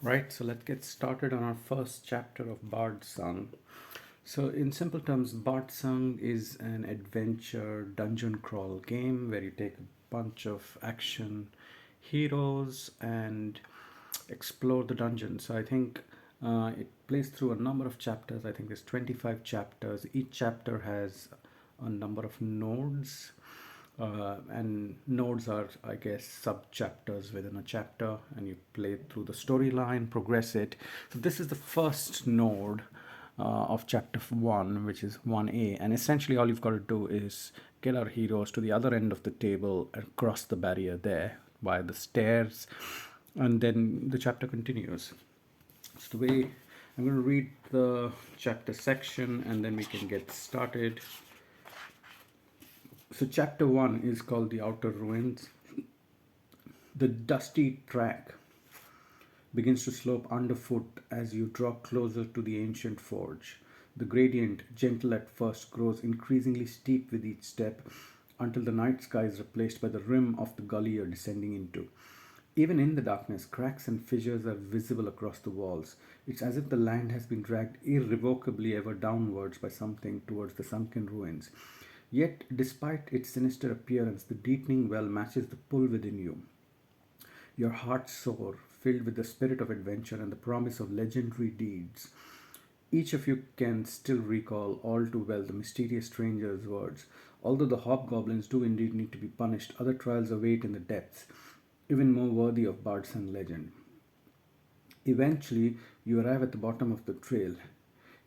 Right, so let's get started on our first chapter of Bardsung. So, in simple terms, Bardsung is an adventure dungeon crawl game where you take a bunch of action heroes and explore the dungeon. So, I think it plays through a number of chapters. I think there's 25 chapters. Each chapter has a number of nodes, and nodes are, I guess, sub chapters within a chapter, and you play through the storyline, progress it. So this is the first node of chapter 1, which is 1A, and essentially all you've got to do is get our heroes to the other end of the table and cross the barrier there via the stairs, and then the chapter continues. So the way I'm going to read the chapter section and then we can get started. So chapter 1 is called The Outer Ruins. The dusty track begins to slope underfoot as you draw closer to the ancient forge. The gradient, gentle at first, grows increasingly steep with each step until the night sky is replaced by the rim of the gully you're descending into. Even in the darkness, cracks and fissures are visible across the walls. It's as if the land has been dragged irrevocably ever downwards by something towards the sunken ruins. Yet, despite its sinister appearance, the deepening well matches the pull within you. Your heart soar, filled with the spirit of adventure and the promise of legendary deeds. Each of you can still recall all too well the mysterious stranger's words. Although the hobgoblins do indeed need to be punished, other trials await in the depths, even more worthy of Bardsung legend. Eventually, you arrive at the bottom of the trail.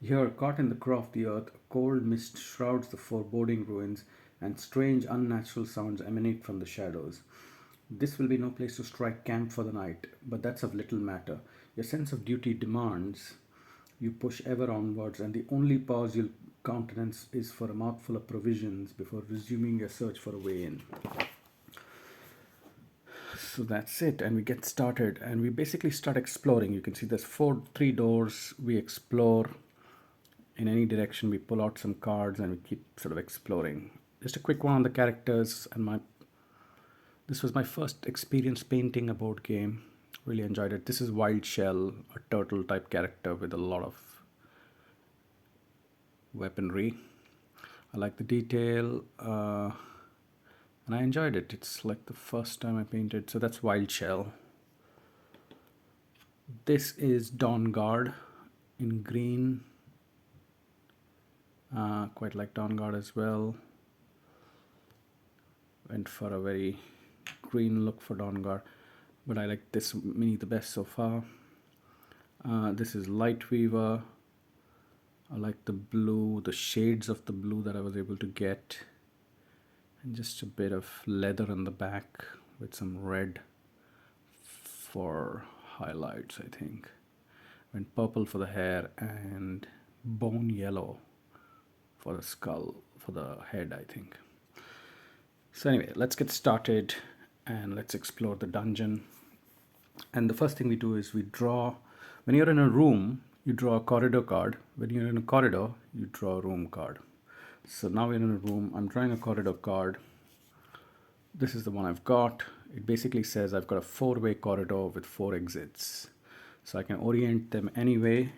Here, caught in the craw of the earth, a cold mist shrouds the foreboding ruins, and strange, unnatural sounds emanate from the shadows. This will be no place to strike camp for the night, but that's of little matter. Your sense of duty demands you push ever onwards, and the only pause you'll countenance is for a mouthful of provisions before resuming your search for a way in. So that's it, and we get started, and we basically start exploring. You can see there's three doors. We explore in any direction. We pull out some cards and we keep sort of exploring. Just a quick one on the characters, and this was my first experience painting a board game. Really enjoyed it. This is Wild Shell, a turtle type character with a lot of weaponry. I like the detail, and I enjoyed it. It's like the first time I painted. So that's Wild Shell. This is Dawn Guard in green. Quite like Dawn Guard as well. Went for a very green look for Dawn Guard, but I like this mini the best so far. This is Light Weaver. I like the blue, the shades of the blue that I was able to get, and just a bit of leather in the back with some red for highlights, I think. Went purple for the hair and bone yellow for the skull, for the head, I think. So anyway, let's get started and let's explore the dungeon. And the first thing we do is we draw. When you're in a room, you draw a corridor card. When you're in a corridor, you draw a room card. So now we're in a room. I'm drawing a corridor card. This is the one I've got. It basically says I've got a 4-way corridor with 4 exits. So I can orient them anyway.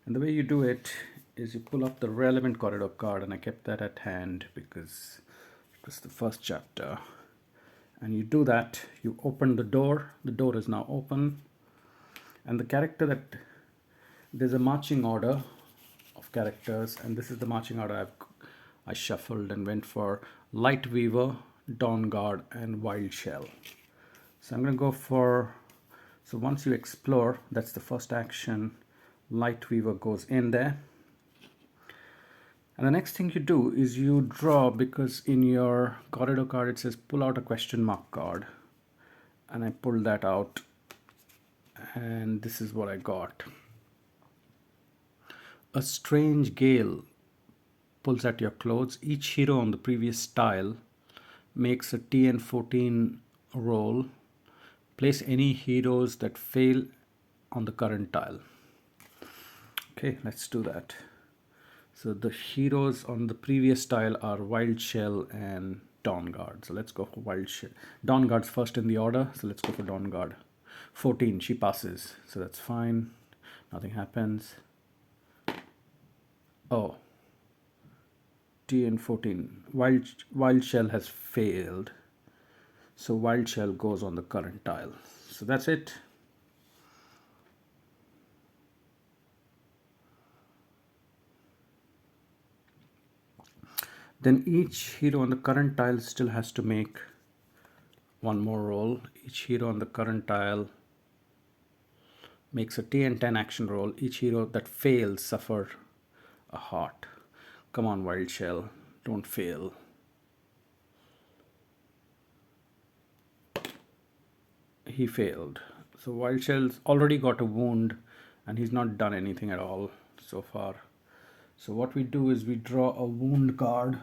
And the way you do it is you pull up the relevant corridor card, and I kept that at hand because it was the first chapter. And you do that, you open the door is now open, and the character that, there's a marching order of characters, and this is the marching order I shuffled and went for Light Weaver, Dawn Guard, and Wild Shell. So I'm going to go for, so once you explore, that's the first action, Light Weaver goes in there. And the next thing you do is you draw, because in your corridor card it says pull out a question mark card. And I pulled that out, and this is what I got. A strange gale pulls at your clothes. Each hero on the previous tile makes a TN14 roll. Place any heroes that fail on the current tile. Okay, let's do that. So the heroes on the previous tile are Wild Shell and Dawn Guard. So let's go for Wild Shell. Dawn Guard's first in the order, so let's go for Dawn Guard. 14, she passes, so that's fine. Nothing happens. Oh, TN 14. Wild shell has failed. So wild shell goes on the current tile. So that's it. Then each hero on the current tile still has to make one more roll. Each hero on the current tile makes a TN10 action roll. Each hero that fails suffer a heart. Come on, wild shell, don't fail. He failed. So wild shell's already got a wound and he's not done anything at all so far. So what we do is we draw a wound card,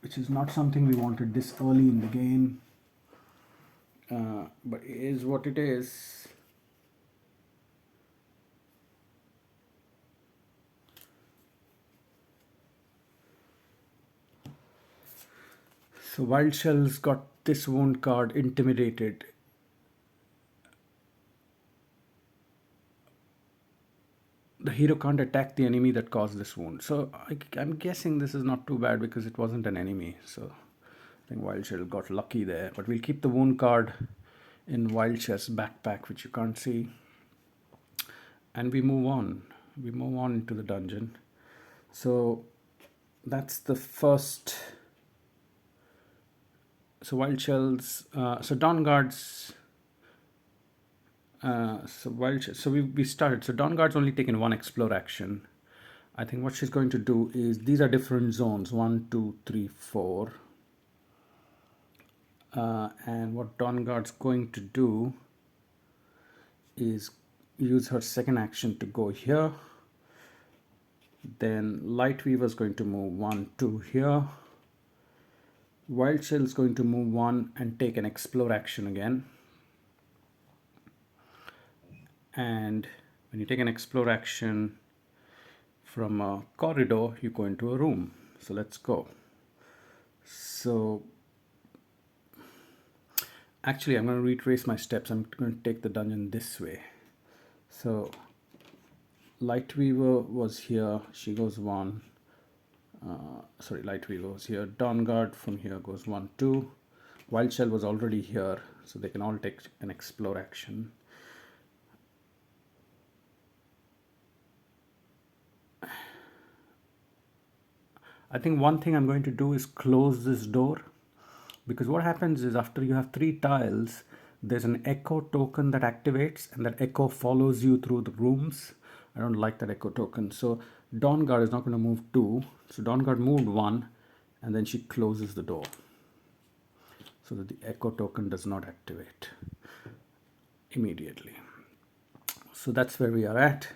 which is not something we wanted this early in the game, but it is what it is. So wild shell's got this wound card, intimidated. The hero can't attack the enemy that caused this wound. So I'm guessing this is not too bad because it wasn't an enemy. So I think wild shell got lucky there. But we'll keep the wound card in wild shell's backpack, which you can't see. And we move on. We move on into the dungeon. So that's the first. So wild shells. So Dawn Guards. So we started. So Dawn Guard's only taken one explore action. I think what she's going to do is, these are different zones, 1, 2, 3, 4. And what Dawn Guard's going to do is use her second action to go here. Then Light Weaver is going to move 1, 2 here. Wild Shell is going to move 1 and take an explore action again. And when you take an explore action from a corridor, you go into a room. So let's go. So actually, I'm going to retrace my steps. I'm going to take the dungeon this way. So Light Weaver was here. She goes 1. Light Weaver was here. Dawn Guard from here goes 1, 2. Wild Shell was already here, so they can all take an explore action. I think one thing I'm going to do is close this door, because what happens is after you have 3 tiles, there's an echo token that activates, and that echo follows you through the rooms. I don't like that echo token. So Dawn Guard is not going to move 2. So Dawn Guard moved 1, and then she closes the door so that the echo token does not activate immediately. So that's where we are at.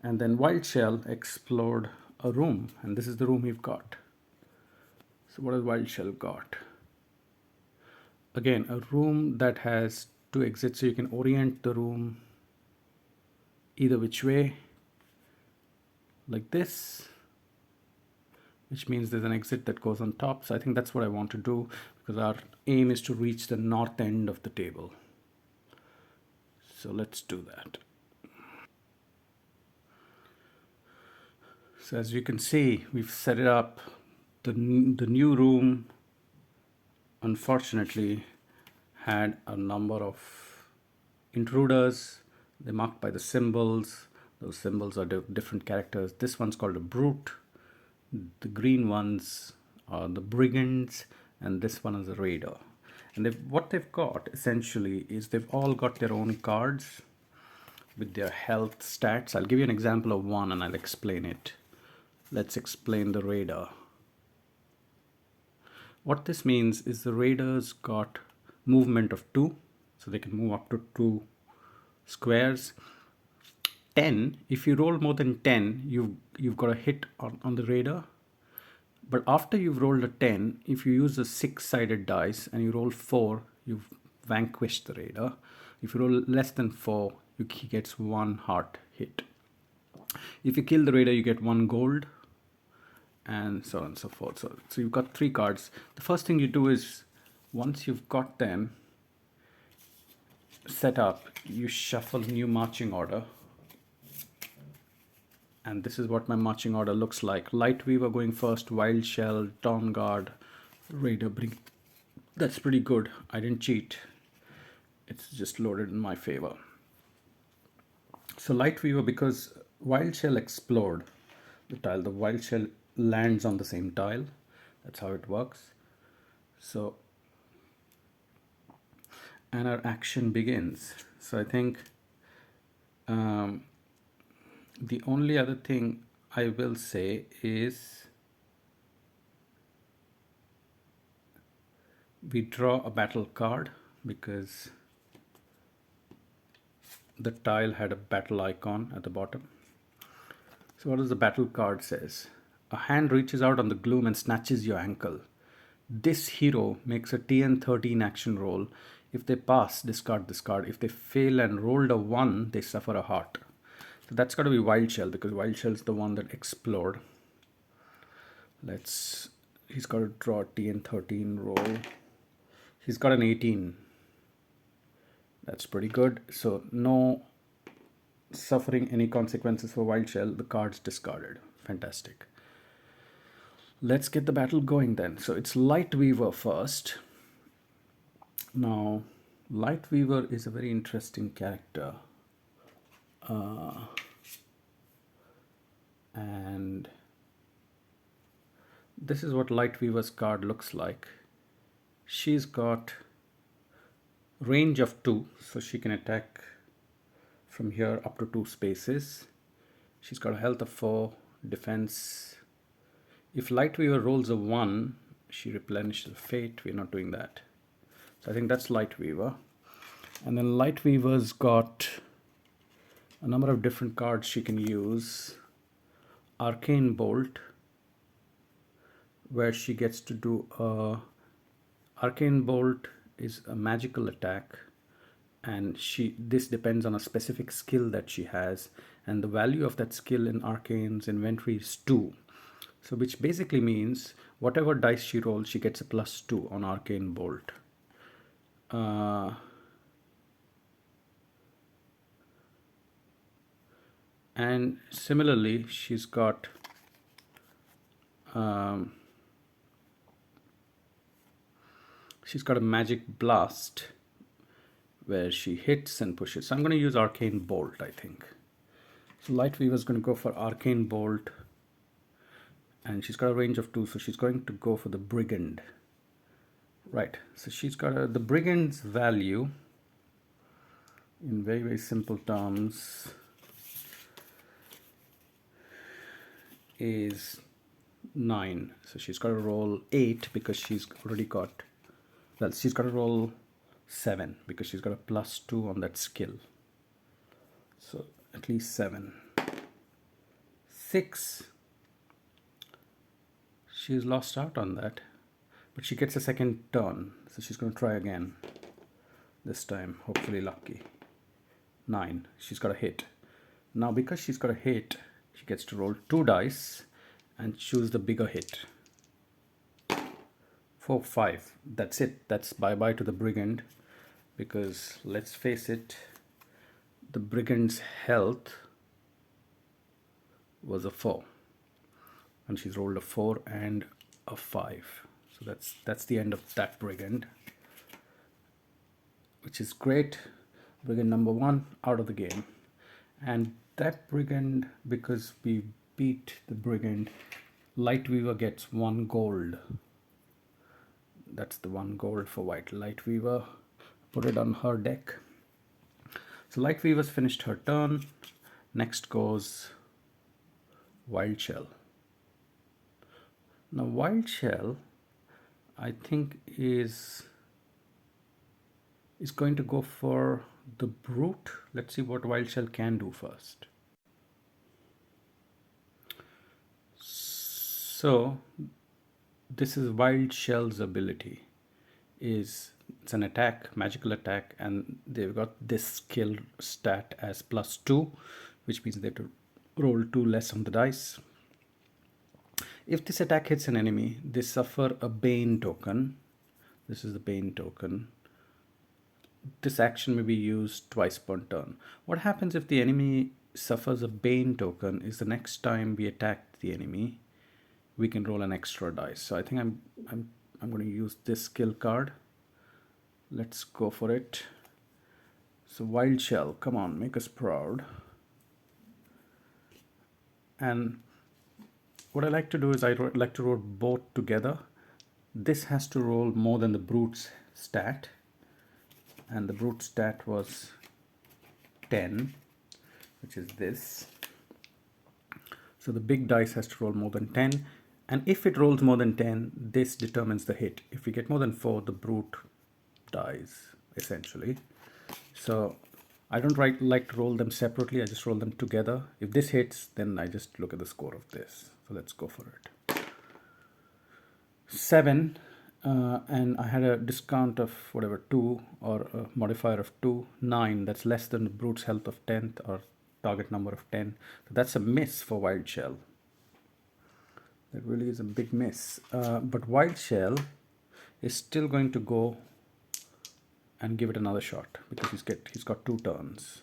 And then Wild Shell explored a room, and this is the room we've got. So what has Wild Shell got? Again, a room that has 2 exits, so you can orient the room either which way, like this, which means there's an exit that goes on top. So I think that's what I want to do, because our aim is to reach the north end of the table. So let's do that. So as you can see, we've set it up. The new room, unfortunately, had a number of intruders. They're marked by the symbols. Those symbols are different characters. This one's called a brute. The green ones are the brigands, and this one is a raider. And what they've got essentially is they've all got their own cards with their health stats. I'll give you an example of one and I'll explain it. Let's explain the raider. What this means is the raiders got movement of 2, so they can move up to 2 squares. 10, if you roll more than 10, you've got a hit on the raider. But after you've rolled a 10, if you use a 6-sided dice and you roll 4, you've vanquished the raider. If you roll less than 4, he gets 1 heart hit. If you kill the raider, you get 1 gold, and so on and so forth. So you've got 3 cards. The first thing you do is, once you've got them, setup, you shuffle new marching order. And this is what my marching order looks like. Light Weaver going first, Wild Shell, Dawn Guard, Raider bring. That's pretty good. I didn't cheat. It's just loaded in my favor. So Light Weaver, because Wild Shell explored the tile, the Wild Shell lands on the same tile. That's how it works. So, and our action begins. So I think the only other thing I will say is we draw a battle card because the tile had a battle icon at the bottom. So what does the battle card says? A hand reaches out on the gloom and snatches your ankle. This hero makes a TN13 action roll. If they pass, discard this card. If they fail and rolled a 1, they suffer a heart. So that's got to be Wild Shell because Wild Shell is the one that explored. He's got to draw a TN13 roll. He's got an 18. That's pretty good. So no suffering any consequences for Wild Shell. The card's discarded. Fantastic. Let's get the battle going then. So it's Light Weaver first. Now, Light Weaver is a very interesting character. And this is what Light Weaver's card looks like. She's got range of 2, so she can attack from here up to 2 spaces. She's got a health of 4, defense. If Light Weaver rolls a 1, she replenishes fate. We're not doing that. So I think that's Light Weaver. And then Light Weaver's got a number of different cards she can use. Arcane Bolt, where she gets to do a... Arcane Bolt is a magical attack, and this depends on a specific skill that she has, and the value of that skill in Arcane's inventory is 2. So which basically means whatever dice she rolls, she gets a +2 on Arcane Bolt. And similarly, she's got a Magic Blast where she hits and pushes. So I'm going to use Arcane Bolt, I think. So Light Weaver is going to go for Arcane Bolt. And she's got a range of 2, so she's going to go for the Brigand. Right, so she's got the Brigand's value, in very, very simple terms, is 9. So she's got to roll 8 because she's already got, well, she's got to roll 7 because she's got a +2 on that skill. So at least 7. 6. She's lost out on that, but she gets a second turn, so she's going to try again. This time, hopefully lucky. 9. She's got a hit. Now, because she's got a hit, she gets to roll 2 dice and choose the bigger hit. 4, 5. That's it. That's bye-bye to the Brigand, because let's face it, the Brigand's health was a 4. And she's rolled a 4 and a 5. So that's the end of that Brigand, which is great. Brigand number 1 out of the game. And that Brigand, because we beat the Brigand, Light Weaver gets 1 gold. That's the 1 gold for White Light Weaver. Put it on her deck. So Light Weaver's finished her turn. Next goes Wild Shell. Now Wild Shell, I think, is going to go for the Brute. Let's see what Wild Shell can do first. So this is Wild Shell's ability. It's an attack, magical attack, and they've got this skill stat as +2, which means they have to roll 2 less on the dice. If this attack hits an enemy, they suffer a Bane token. This is the Bane token. this action may be used twice per turn. What happens if the enemy suffers a Bane token is the next time we attack the enemy, we can roll an extra dice. So I think I'm going to use this skill card. Let's go for it. So Wild Shell, come on, make us proud. And what I like to do is I like to roll both together. This has to roll more than the Brute's stat. And the Brute stat was 10, which is this. So the big dice has to roll more than 10. And if it rolls more than 10, this determines the hit. If we get more than 4, the Brute dies, essentially. So I don't like to roll them separately. I just roll them together. If this hits, then I just look at the score of this. So let's go for it. 7. And I had a discount of whatever 2 or a modifier of 2, 9. That's less than the Brute's health of 10th or target number of 10. So that's a miss for Wild Shell. That really is a big miss. But Wild Shell is still going to go and give it another shot because he's got 2 turns.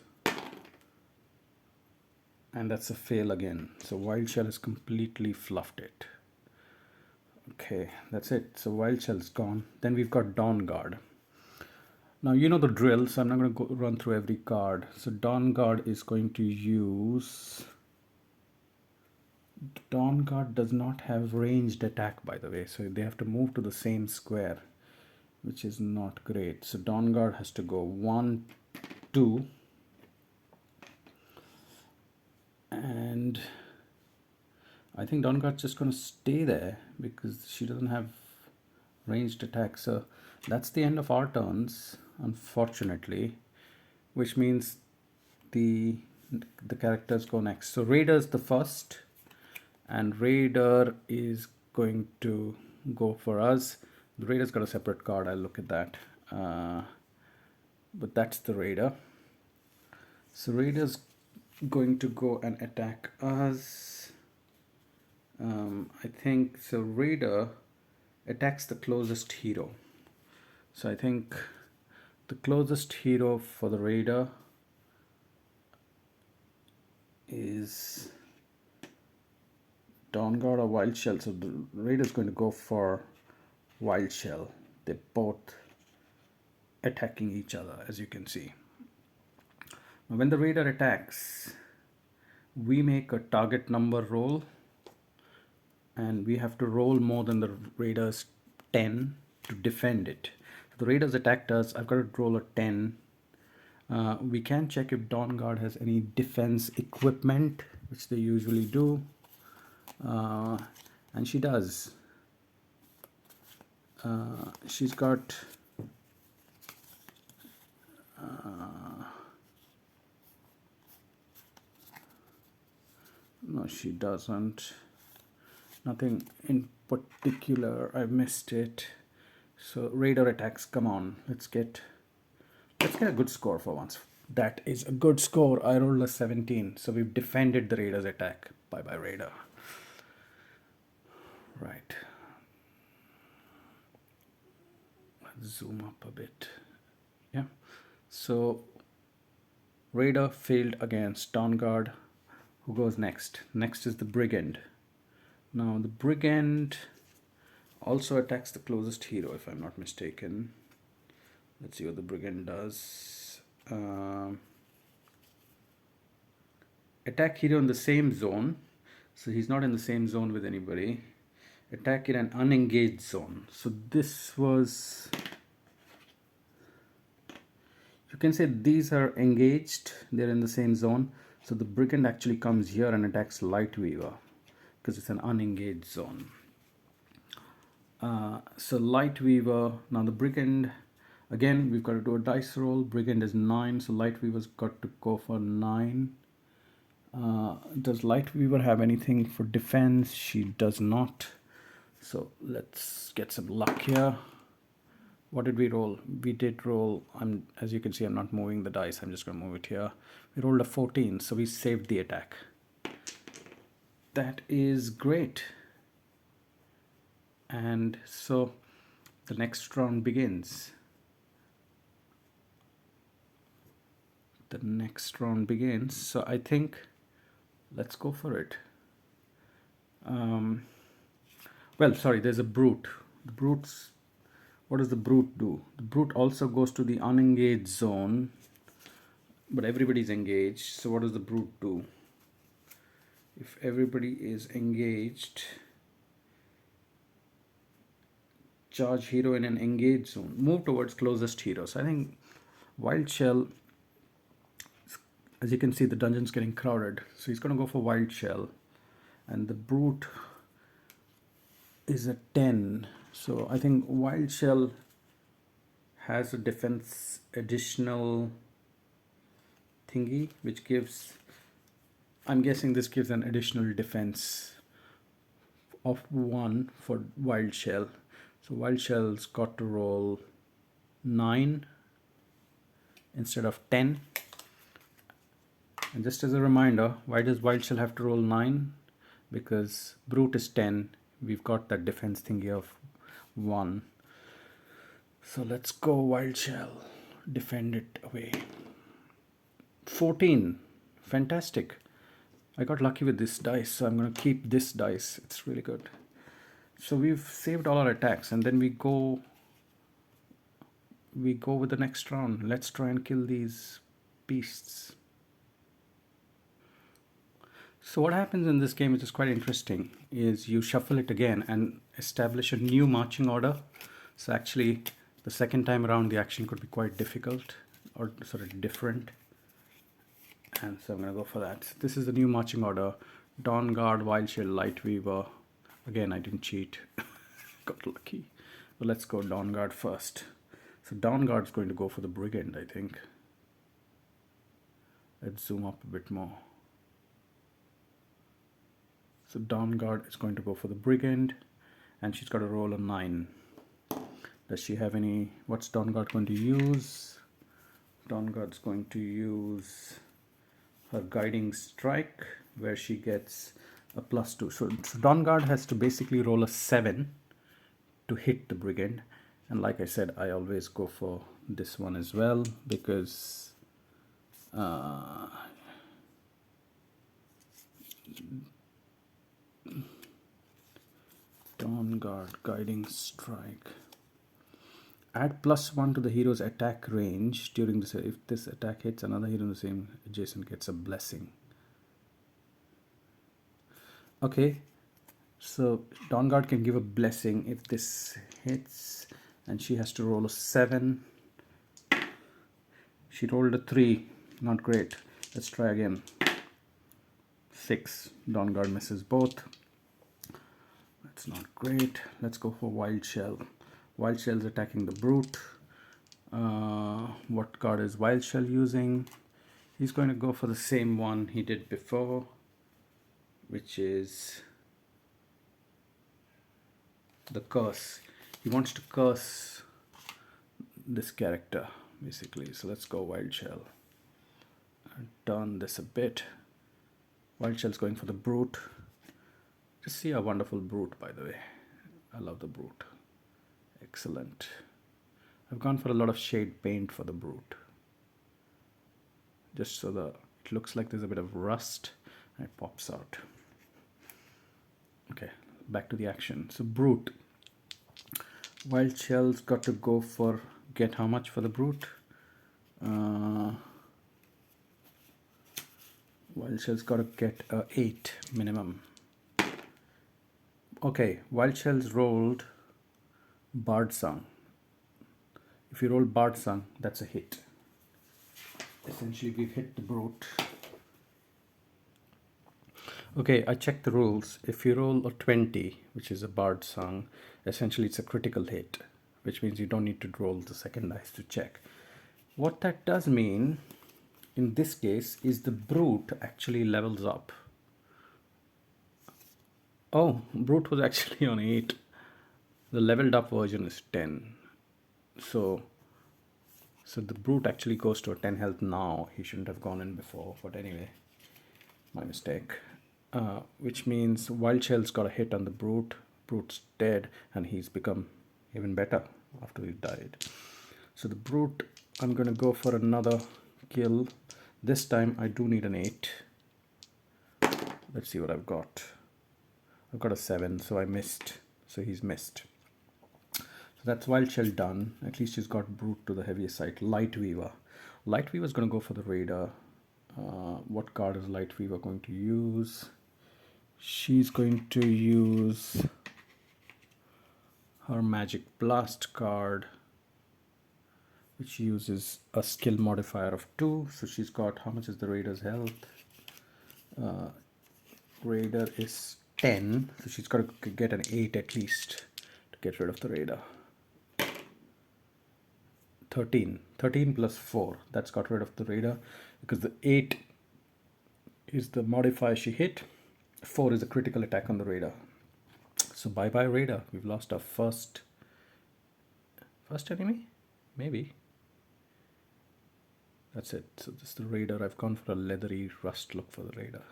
And that's a fail again. So Wild Shell has completely fluffed it. Okay, that's it. So Wild Shell's gone. Then we've got Dawn Guard. Now you know the drill, so I'm not going to run through every card. So Dawn Guard is going to use... Dawn Guard does not have ranged attack, by the way. So they have to move to the same square, which is not great. So Dawn Guard has to go 1, 2. And I think Dawn Guard's just going to stay there because she doesn't have ranged attack. So that's the end of our turns, unfortunately, which means the characters go next. So Raider's the first, and Raider is going to go for us. The Raider's got a separate card. I'll look at that. But that's the Raider. So Raider's going to go and attack us. I think so. Raider attacks the closest hero. So I think the closest hero for the Raider is Dawn Guard or Wild Shell. So the Raider is going to go for Wild Shell. They're both attacking each other, as you can see. Now, when the Raider attacks, we make a target number roll, and we have to roll more than the Raider's 10 to defend it. So the Raiders attacked us. I've got to roll a 10. We can check if Dawn Guard has any defense equipment, which they usually do. And she does. She's got... no, she doesn't. Nothing in particular. I missed it. So Raider attacks. Come on, let's get a good score for once. That is a good score. I rolled a 17. So we've defended the Raider's attack. Bye bye, Raider. Right. Let's zoom up a bit. Yeah. So Raider failed against Dawn Guard. Who goes next? Next is the Brigand. Now the Brigand also attacks the closest hero, if I'm not mistaken. Let's see what the Brigand does. Attack hero in the same zone. So he's not in the same zone with anybody. Attack in an unengaged zone. So this was... you can say these are engaged. They're in the same zone. So the Brigand actually comes here and attacks Lightweaver because it's an unengaged zone. So Lightweaver, now the Brigand, again, we've got to do a dice roll. Brigand is 9, so Lightweaver's got to go for 9. Does Lightweaver have anything for defense? She does not. So let's get some luck here. What did we roll? We did roll, as you can see, I'm not moving the dice. I'm just going to move it here. We rolled a 14, so we saved the attack. That is great. And so the next round begins. the next round begins. So I think let's go for it. Well, sorry, there's a brute. The brute's, what does the brute do? The brute also goes to the unengaged zone, but everybody's engaged. So what does the brute do? If everybody is engaged, charge hero in an engaged zone, move towards closest hero. So I think Wild Shell, as you can see, the dungeon's getting crowded. So he's going to go for Wild Shell. And the brute is a 10. So I think Wild Shell has a defense additional thingy, which gives, I'm guessing this gives an additional defense of 1 for Wild Shell. So Wild Shell's got to roll 9 instead of 10. And just as a reminder, why does Wild Shell have to roll 9? Because Brute is 10. We've got that defense thingy of 1. So let's go Wild Shell. Defend it away. 14. Fantastic. I got lucky with this dice, so I'm going to keep this dice. It's really good. So we've saved all our attacks, and then we go with the next round. Let's try and kill these beasts. So what happens in this game, which is quite interesting, is you shuffle it again and establish a new marching order. So actually, the second time around, the action could be quite difficult or sort of different. And so I'm going to go for that. This is the new marching order. Dawn Guard, Wild Shell, Light Weaver. Again, I didn't cheat. Got lucky. But let's go Dawn Guard first. So Dawn Guard's going to go for the Brigand, I think. Let's zoom up a bit more. So Dawn Guard is going to go for the Brigand, and she's got to roll a 9. Does she have any, what's Dawn Guard going to use? Dawn Guard's going to use her Guiding Strike, where she gets a +2. So Dawn Guard has to basically roll a 7 to hit the Brigand. And like I said, I always go for this one as well, because Dawn Guard, Guiding Strike. Add +1 to the hero's attack range during this. If this attack hits another hero in the same adjacent, gets a blessing. Okay, so Dawn Guard can give a blessing if this hits, and she has to roll a 7. She rolled a 3, not great. Let's try again. 6. Dawn Guard misses both. That's not great. Let's go for Wild Shell. Wild Shell's attacking the Brute. What card is Wild Shell using? He's going to go for the same one he did before, which is the Curse. He wants to curse this character, basically. So let's go Wild Shell. I'll turn this a bit. Wild Shell's going for the Brute. Just see a wonderful Brute, by the way. I love the Brute. Excellent. I've gone for a lot of shade paint for the Brute, just so it looks like there's a bit of rust and it pops out. Okay, back to the action. So Brute. Wild Shell's got to go for, get how much for the Brute? Wild Shell's got to get a 8 minimum. Okay, Wild Shell's rolled Bardsung. If you roll Bardsung, that's a hit. Essentially, we've hit the Brute. Okay, I checked the rules. If you roll a 20, which is a Bardsung, essentially it's a critical hit, which means you don't need to roll the second dice to check. What that does mean, in this case, is the Brute actually levels up. Oh, Brute was actually on 8. The leveled up version is 10. So the Brute actually goes to a 10 health now. He shouldn't have gone in before, but anyway, my mistake. Which means Wild Shell's got a hit on the Brute. Brute's dead, and he's become even better after he died. So the Brute, I'm going to go for another kill. This time I do need an 8. Let's see what I've got. I've got a 7, so I missed. So he's missed. So that's Wild Shell done. At least he's got Brute to the heaviest side. Light Weaver. Light Weaver's going to go for the Raider. What card is Light Weaver going to use? She's going to use her Magic Blast card, which uses a skill modifier of 2. So she's got, how much is the Raider's health? Raider is 10, so she's got to get an 8 at least to get rid of the Raider. 13 plus 4, that's got rid of the Raider, because the 8 is the modifier she hit, 4 is a critical attack on the Raider. So bye bye Raider, we've lost our first enemy, maybe. That's it. So this is the Raider. I've gone for a leathery rust look for the Raider.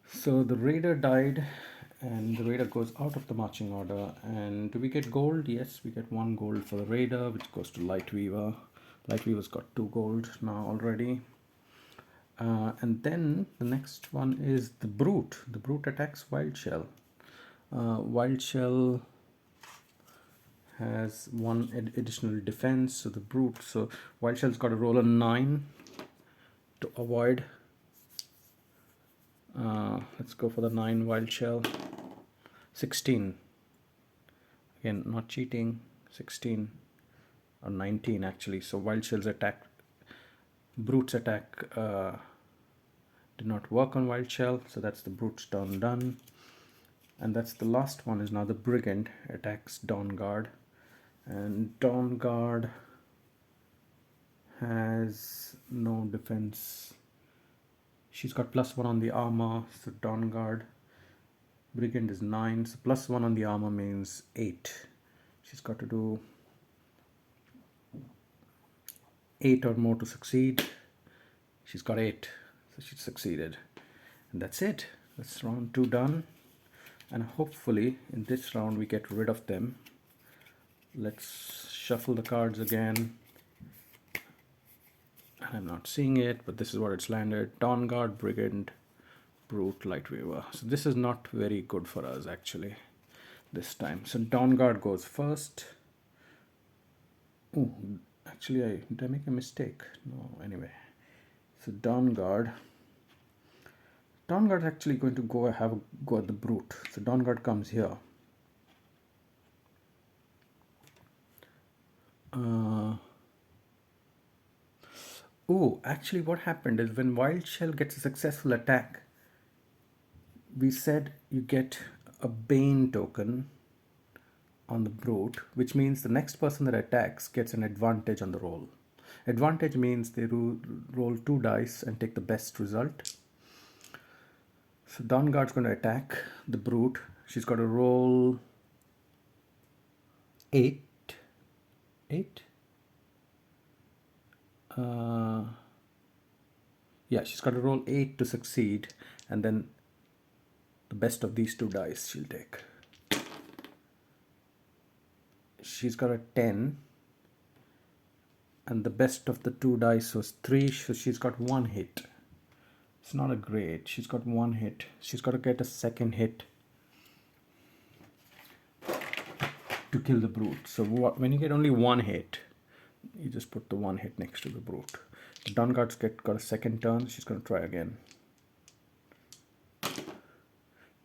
So the Raider died, and the Raider goes out of the marching order. And do we get gold? Yes, we get 1 gold for the Raider, which goes to Light Weaver. Light Weaver's got 2 gold now already. And then the next one is the Brute. The Brute attacks Wild Shell. Wild Shell has 1 additional defense, so the Brute. So Wild Shell's got to roll a 9 to avoid. Let's go for the 9 Wild Shell. 16. Again, not cheating. 16 or 19 actually. So Wild Shell's attack, Brute's attack did not work on Wild Shell. So that's the Brute's turn done. And that's the last one, is now the Brigand attacks Dawn Guard. And Dawn Guard has no defense. She's got +1 on the armor, so Dawn Guard. Brigand is 9, so +1 on the armor means 8. She's got to do 8 or more to succeed. She's got 8, so she succeeded. And that's it. That's round 2 done. And hopefully in this round we get rid of them. Let's shuffle the cards again. I'm not seeing it, but this is what it's landed. Dawn Guard, Brigand, Brute, Light Weaver. So this is not very good for us actually this time. So Dawn Guard goes first. Oh, actually did I make a mistake? No, anyway. So Dawn Guard is actually going to go at the Brute. So Dawn Guard comes here. Oh, actually what happened is when Wild Shell gets a successful attack, we said you get a Bane token on the Brute, which means the next person that attacks gets an advantage on the roll. Advantage means they roll 2 dice and take the best result. So Dawn Guard's going to attack the Brute. She's got to roll 8. Yeah, she's got to roll 8 to succeed, and then the best of these 2 dice she'll take. She's got a 10, and the best of the 2 dice was 3, so she's got 1 hit. It's not a great. She's got 1 hit. She's got to get a second hit to kill the Brute. So when you get only 1 hit, you just put the 1 hit next to the Brute. The Dawn Guard's got a second turn. She's going to try again.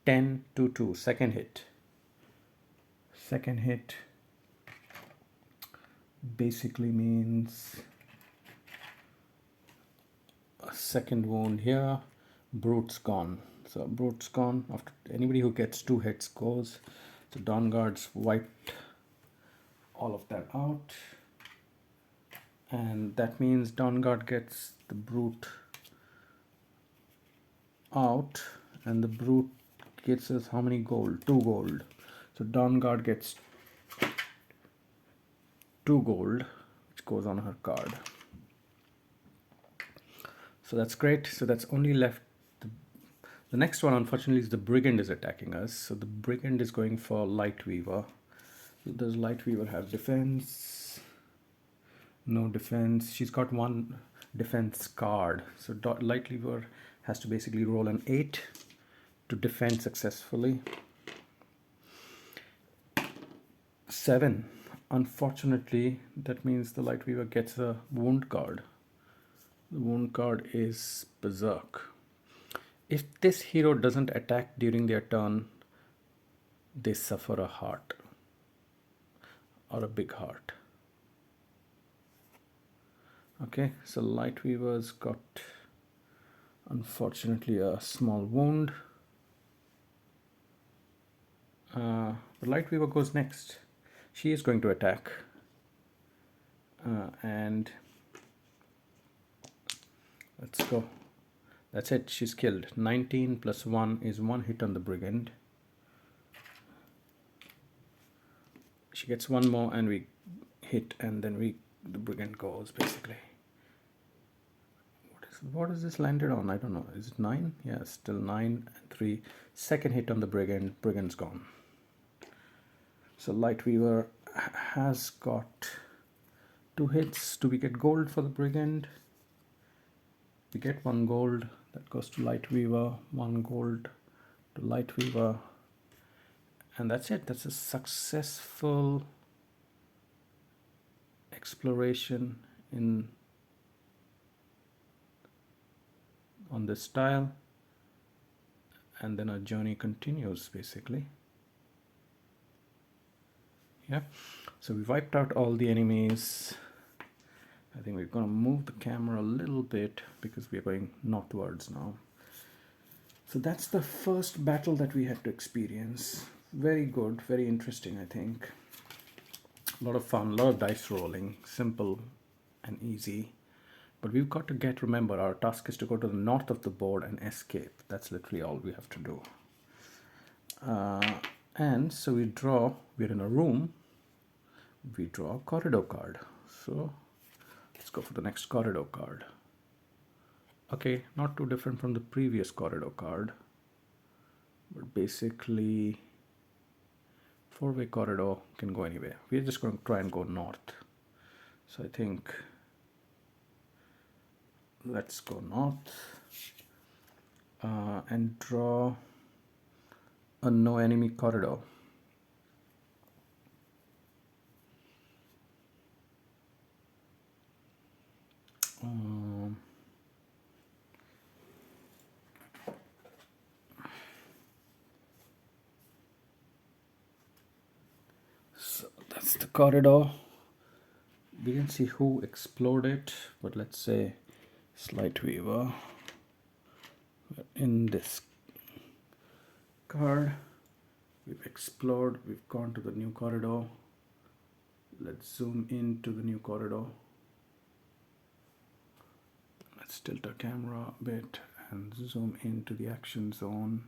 10 to 2. Second hit. Second hit basically means a second wound here. Brute's gone. So Brute's gone. After anybody who gets 2 hits goes. So Dawn Guard's wiped all of that out. And that means Dawn Guard gets the Brute out, and the Brute gets us how many gold? 2 gold. So Dawn Guard gets 2 gold, which goes on her card. So that's great. So that's only left. The next one, unfortunately, is the Brigand is attacking us. So the Brigand is going for Light Weaver. Does Light Weaver have defense? No defense. She's got 1 defense card. So light weaver has to basically roll an 8 to defend successfully. 7. Unfortunately, that means the light weaver gets a wound card. The wound card is Berserk. If this hero doesn't attack during their turn, they suffer a heart or a big heart. Okay, so light weaver's got unfortunately a small wound. The light weaver goes next. She is going to attack, and let's go. That's it, she's killed. 19 plus 1 is 1 hit on the brigand. She gets 1 more and we hit, and then the brigand goes basically. What is this landed on? I don't know. Is it 9? Yeah, still 9 and 3. Second hit on the brigand. Brigand's gone. So light weaver has got 2 hits. Do we get gold for the brigand? We get 1 gold. That goes to light weaver. 1 gold to light weaver. And that's it. That's a successful exploration on this tile, and then our journey continues basically. Yeah, so we wiped out all the enemies. I think we're going to move the camera a little bit because we are going northwards now. So that's the first battle that we had to experience. Very good, very interesting, I think. A lot of fun, a lot of dice rolling, simple and easy. But we've got to remember, our task is to go to the north of the board and escape. That's literally all we have to do. And so we're in a room, we draw a corridor card. So let's go for the next corridor card. Okay, not too different from the previous corridor card, but basically 4-way corridor can go anywhere. We're just going to try and go north. So I think let's go north and draw a no enemy corridor. So that's the corridor. We didn't see who explored it, but let's say light weaver. In this card, we've explored, we've gone to the new corridor. Let's zoom into the new corridor. Let's tilt our camera a bit and zoom into the action zone.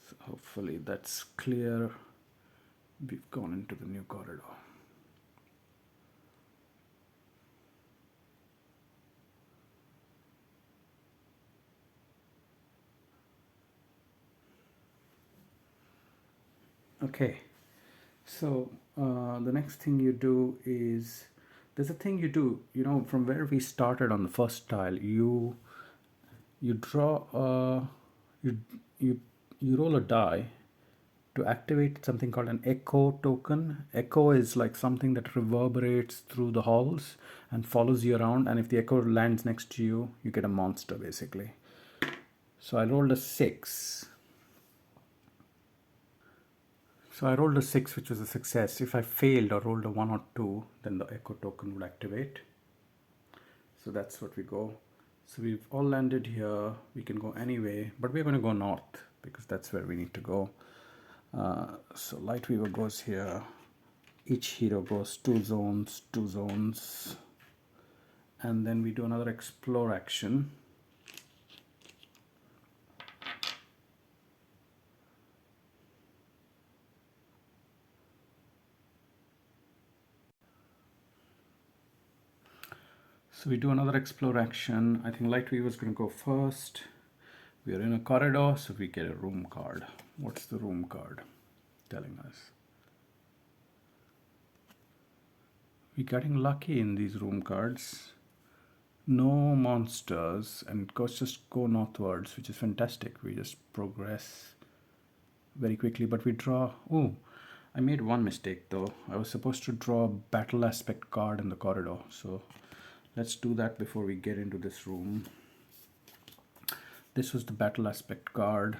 So hopefully that's clear. We've gone into the new corridor. Okay, so the next thing you do is, there's a thing you do, from where we started on the first tile, you draw you roll a die to activate something called an echo token. Echo is like something that reverberates through the halls and follows you around, and if the echo lands next to you, you get a monster basically. So I rolled a 6. So I rolled a 6, which was a success. If I failed or rolled a 1 or 2, then the echo token would activate. So that's what we go. So we've all landed here. We can go anyway, but we're going to go north because that's where we need to go. So light weaver goes here. Each hero goes 2 zones. And then we do another explore action. So we do another explore action. I think light weaver is going to go first. We are in a corridor, so we get a room card. What's the room card telling us? We're getting lucky in these room cards. No monsters, and just go northwards, which is fantastic. We just progress very quickly, but we draw. Oh, I made one mistake though. I was supposed to draw a battle aspect card in the corridor, so let's do that before we get into this room. This was the battle aspect card.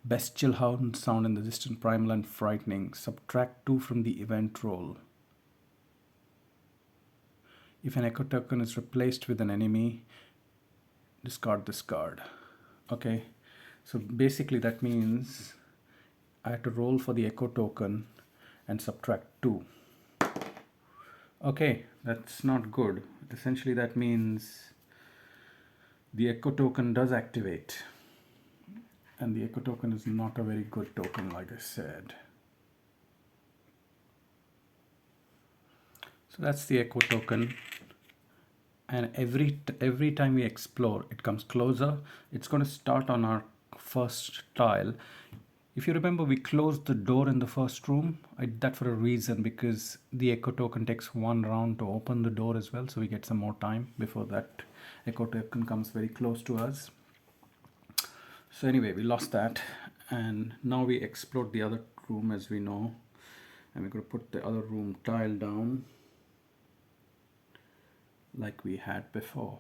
Bestial hound sound in the distant, primal and frightening. Subtract 2 from the event roll. If an echo token is replaced with an enemy, discard this card. Okay, so basically that means I had to roll for the echo token and subtract 2. Okay, that's not good. Essentially that means the echo token does activate, and the echo token is not a very good token, like I said. So that's the echo token, and every time we explore, it comes closer. It's going to start on our first tile. If you remember, we closed the door in the first room. I did that for a reason, because the echo token takes 1 round to open the door as well, so we get some more time before that echo token comes very close to us. So anyway, we lost that, and now we explored the other room, as we know, and we're going to put the other room tile down like we had before.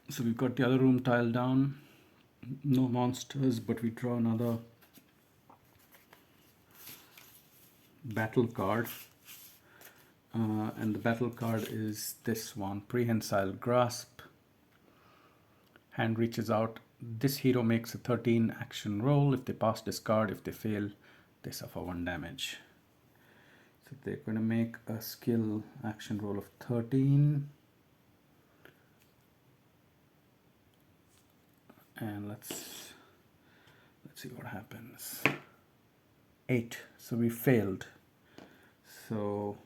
So we've got the other room tile down. No monsters, but we draw another battle card, and the battle card is this one, Prehensile Grasp. Hand reaches out. This hero makes a 13 action roll. If they pass, discard. If they fail, they suffer 1 damage. So they're going to make a skill action roll of 13. And let's see what happens. 8. So we failed. So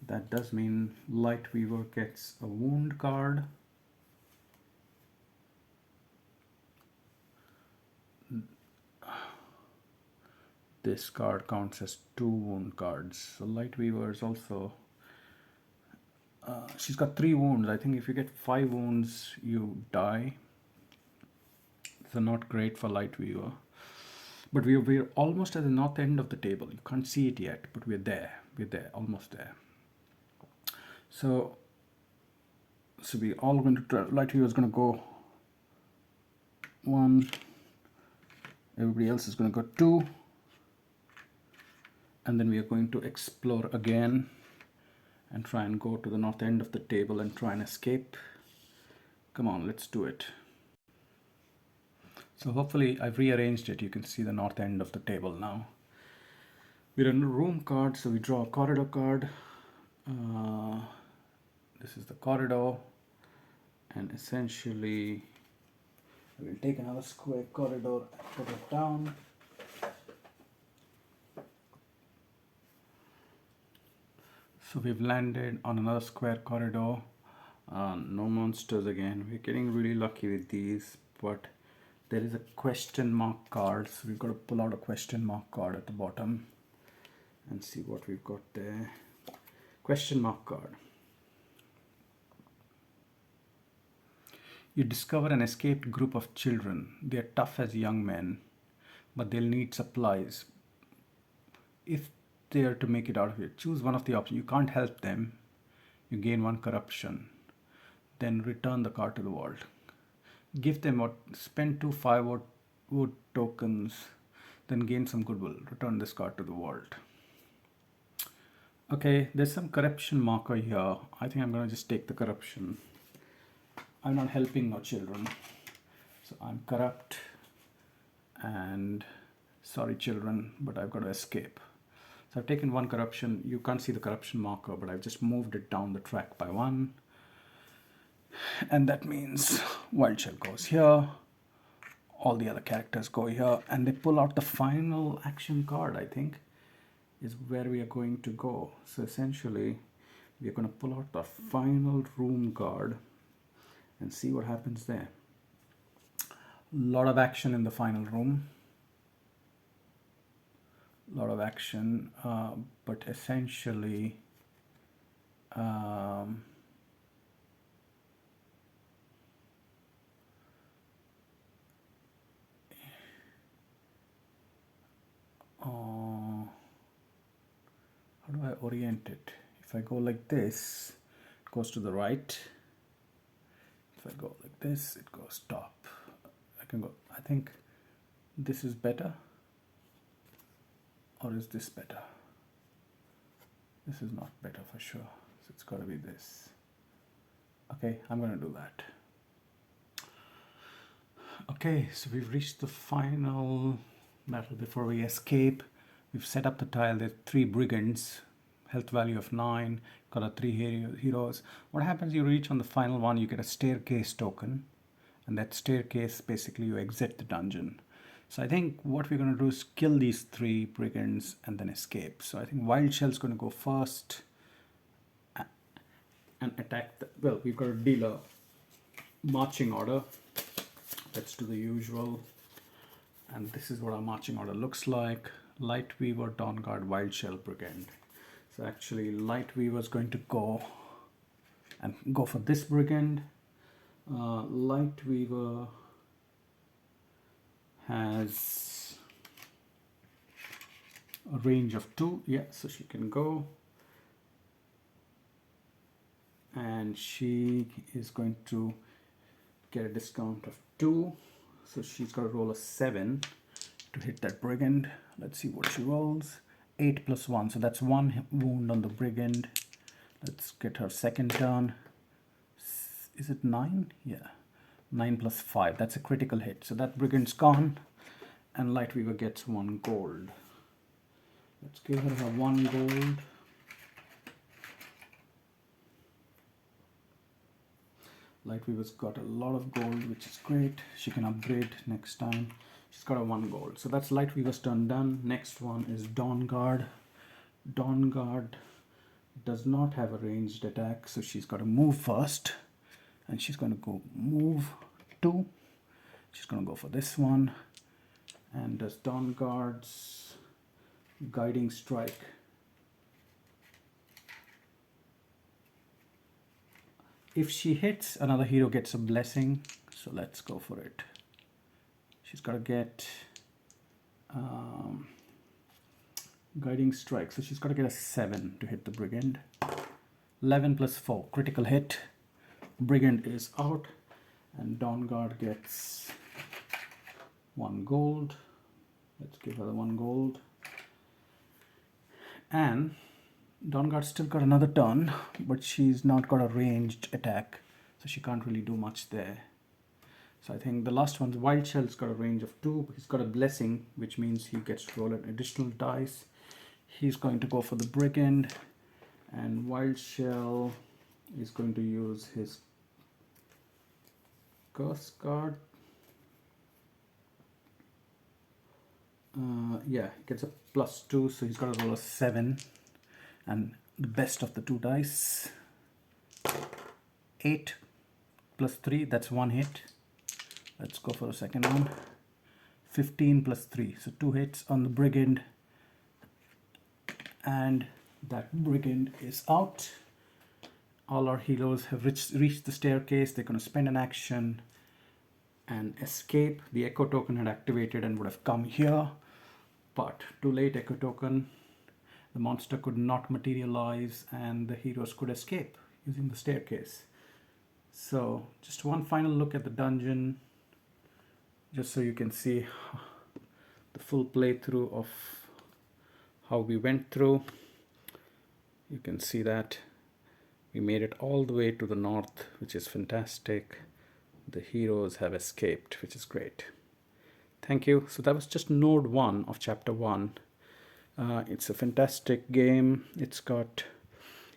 that does mean Light Weaver gets a wound card. This card counts as 2 wound cards. So Light Weaver is also... she's got 3 wounds. I think if you get 5 wounds, you die. So not great for Light Weaver. But we're almost at the north end of the table. You can't see it yet, but we're there. We're there, almost there. So we all going to try. Light Weaver is going to go 1. Everybody else is going to go 2. And then we are going to explore again and try and go to the north end of the table and try and escape. Come on, let's do it. So hopefully I've rearranged it. You can see the north end of the table now. We're in a room card, so we draw a corridor card. This is the corridor, and essentially we'll take another square corridor and put it down. So we've landed on another square corridor. No monsters again. We're getting really lucky with these, but there is a question mark card, so we've got to pull out a question mark card at the bottom and see what we've got there. Question mark card. You discover an escaped group of children. They are tough as young men, but they'll need supplies. If they are to make it out of here, choose one of the options. You can't help them. You gain 1 corruption. Then return the card to the vault. Give them what? Spend 2 5-wood tokens. Then gain some goodwill. Return this card to the vault. Okay, there's some corruption marker here. I think I'm going to just take the corruption. I'm not helping no children. So I'm corrupt. And sorry children, but I've got to escape. So I've taken 1 corruption. You can't see the corruption marker, but I've just moved it down the track by 1. And that means Wild Shell goes here. All the other characters go here. And they pull out the final action card, I think, is where we are going to go. So essentially, we are going to pull out the final room card and see what happens there. A lot of action in the final room. a lot of action, but essentially um, how do I orient it? If I go like this, it goes to the right. If I go like this, it goes top. I can go, I think this is better, or is this better? This is not better for sure, so it's got to be this. Okay, I'm going to do that. Okay, so we've reached the final battle before we escape. We've set up the tile. There's 3 brigands, health value of 9, got our 3 heroes. What happens, you reach on the final one, you get a staircase token, and that staircase, basically you exit the dungeon. So I think what we're going to do is kill these 3 brigands and then escape. So I think Wild Shell's going to go first and attack the, well, we've got a dealer marching order. Let's do the usual. And this is what our marching order looks like. Light Weaver, Dawn Guard, Wild Shell, Brigand. So actually Light Weaver is going to go for this brigand. Light Weaver has a range of 2, yeah, so she can go, and she is going to get a discount of 2, so she's got to roll a 7 to hit that brigand. Let's see what she rolls. 8 plus 1, so that's 1 wound on the brigand. Let's get her second turn. Is it 9? Yeah, 9 plus 5, that's a critical hit. So that brigand's gone, and Light Weaver gets 1 gold. Let's give her 1 gold. Light Weaver's got a lot of gold, which is great. She can upgrade next time. She's got a 1 gold. So that's Light Weaver's turn done. Next one is Dawn Guard. Dawn Guard does not have a ranged attack, so she's got to move first. And she's going to go move 2. She's going to go for this one. And does Dawn Guard's Guiding Strike. If she hits, another hero gets a blessing. So let's go for it. She's got to get Guiding Strike. So she's got to get a 7 to hit the brigand. 11 plus 4, critical hit. Brigand is out, and Dawn Guard gets 1 gold. Let's give her the 1 gold. And Dawn Guard's still got another turn, but she's not got a ranged attack, so she can't really do much there. So I think the last one's Wild Shell's got a range of 2. He's got a blessing, which means he gets to roll an additional dice. He's going to go for the brigand, and Wild Shell is going to use his curse card. Yeah, he gets a +2, so he's got to roll a 7, and the best of the 2 dice. 8 plus 3, that's 1 hit. Let's go for the second one. 15 plus 3, so 2 hits on the brigand, and that brigand is out. All our heroes have reached the staircase. They're going to spend an action and escape. The echo token had activated and would have come here, but too late. Echo token, the monster could not materialize, and the heroes could escape using the staircase. So just one final look at the dungeon, just so you can see the full playthrough of how we went through. You can see that we made it all the way to the north, which is fantastic. The heroes have escaped, which is great. Thank you. So that was just Node 1 of Chapter 1. It's a fantastic game. It's got,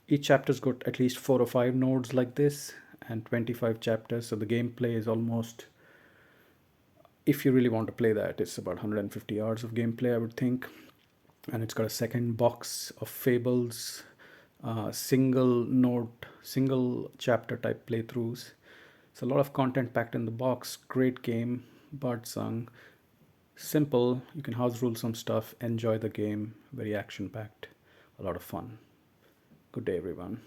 each chapter's got at least 4 or 5 nodes like this, and 25 chapters. So the gameplay is almost, if you really want to play that, it's about 150 hours of gameplay, I would think. And it's got a second box of fables, single node, single chapter type playthroughs. It's a lot of content packed in the box. Great game, Bardsung. Simple, you can house rule some stuff, enjoy the game, very action packed, a lot of fun. Good day, everyone.